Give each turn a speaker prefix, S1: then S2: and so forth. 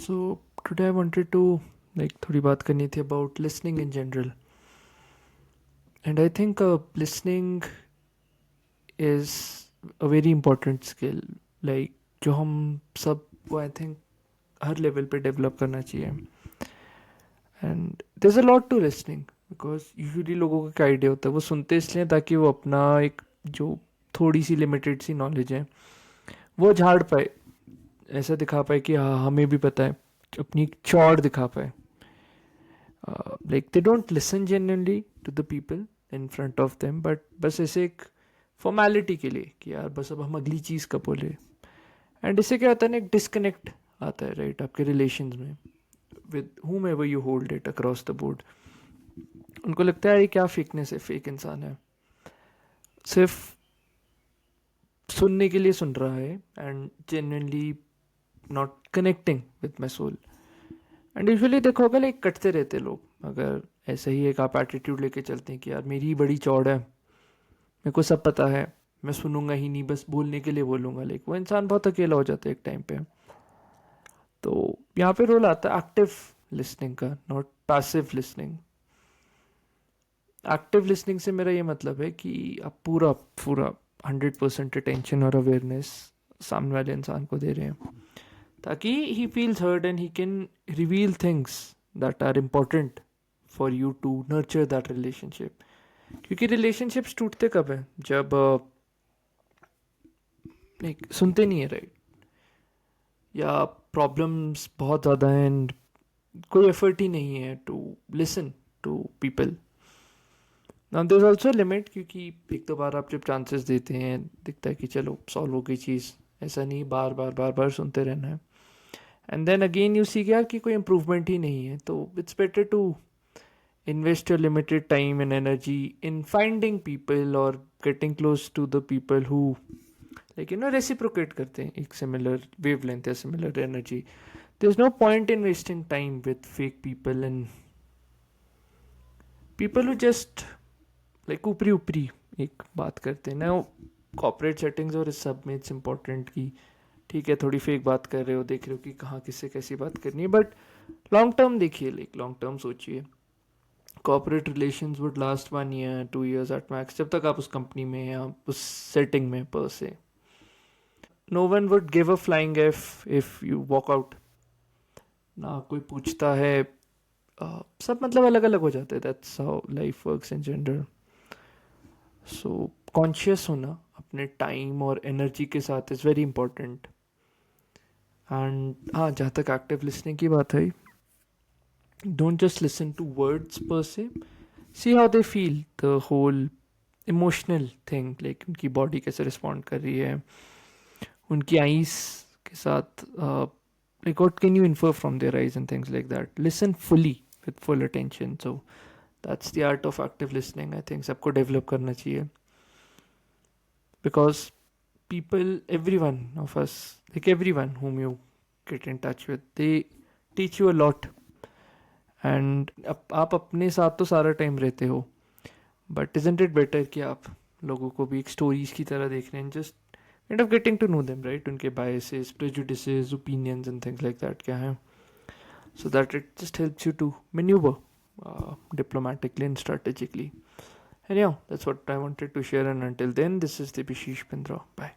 S1: So today I wanted to थोड़ी बात करनी थी about listening in general. And I think listening is a very important skill. जो हम सबको I think हर लेवल पे डेवलप करना चाहिए. And there's a lot to listening because usually लोगों का क्या आइडिया होता है, वो सुनते इसलिए ताकि वो अपना एक जो थोड़ी सी लिमिटेड सी नॉलेज है वो झाड़ पाए, ऐसा दिखा पाए कि हाँ हमें भी पता है, अपनी चौड़ दिखा पाए. They don't listen genuinely to the people in front of them, but बस ऐसे एक फॉर्मेलिटी के लिए कि यार बस अब हम अगली चीज़ का बोले. एंड इससे क्या होता है ना, एक डिस्कनेक्ट आता है राइट आपके रिलेशंस में with whom ever you hold it across the board. उनको लगता है ये क्या फेकनेस है, फेक इंसान है, सिर्फ सुनने के लिए सुन रहा है and genuinely not connecting with my soul. And usually देखोगे लाइक कटते रहते लोग अगर ऐसे ही एक आप एटीट्यूड लेके चलते हैं कि यार मेरी बड़ी चौड़ है, मेरे को सब पता है, मैं सुनूंगा ही नहीं, बस बोलने के लिए बोलूंगा. लाइक वो इंसान बहुत अकेला हो जाता है एक टाइम पे. तो यहाँ पे रोल आता है एक्टिव लिसनिंग का, not passive listening. Active listening से मेरा ये मतलब है कि आप पूरा पूरा 100% अटेंशन और अवेयरनेस सामने वाले इंसान को दे रहे हैं ताकि he feels heard and he can reveal things that are important for you to nurture that relationship. क्योंकि रिलेशनशिप्स टूटते कब हैं, जब सुनते नहीं है राइट, या प्रॉब्लम्स बहुत ज़्यादा हैं एंड कोई एफर्ट ही नहीं है to listen to people. Now there is also limit, क्योंकि एक दो बार आप जब चांसेस देते हैं दिखता है कि चलो सॉल्व हो गई चीज़, ऐसा नहीं बार बार बार बार सुनते रहना है. And then again you see यार कि कोई इम्प्रूवमेंट ही नहीं है, तो it's better to invest your limited time and energy in finding people or getting close to the people who reciprocate करते हैं एक similar wavelength या similar energy. There's no point in wasting time with fake people and people who just ऊपरी ऊपरी एक बात करते हैं ना. कॉर्पोरेट सेटिंग्स और इस सब में इट्स इम्पोर्टेंट कि ठीक है थोड़ी फेक बात कर रहे हो, देख रहे हो कि कहाँ किससे कैसी बात करनी है, बट लॉन्ग टर्म देखिए, लॉन्ग टर्म सोचिए. Corporate relations would last 1 year 2 years at max, जब तक आप उस कंपनी में या उस सेटिंग में पर से. No one would give a flying F if you walk out. ना कोई पूछता है, सब मतलब अलग अलग हो जाते हैं. That's how life works in general. So conscious होना अपने टाइम और एनर्जी के साथ इज़ वेरी इंपॉर्टेंट. एंड हाँ, जहाँ तक एक्टिव लिसनिंग की बात है, don't just listen to words per se, see how they feel, the whole emotional thing, उनकी बॉडी कैसे रिस्पॉन्ड कर रही है, उनकी आईज के साथ, what can you infer from their eyes and things like that. Listen fully with full attention. So that's the art of active listening, I think सबको develop करना चाहिए. Because people, everyone of us, everyone whom you get in touch with, they teach you a lot. And आप अपने साथ तो सारा time रहते हो, बट इजंट इट बेटर कि आप लोगों को भी एक स्टोरीज की तरह देख रहे हैं, just kind of getting to know them right, उनके biases, prejudices, opinions and things like that क्या है, so that it just helps you to manoeuvre diplomatically and strategically. And yeah, that's what I wanted to share, and until then, this is Debashish Pindra. Bye.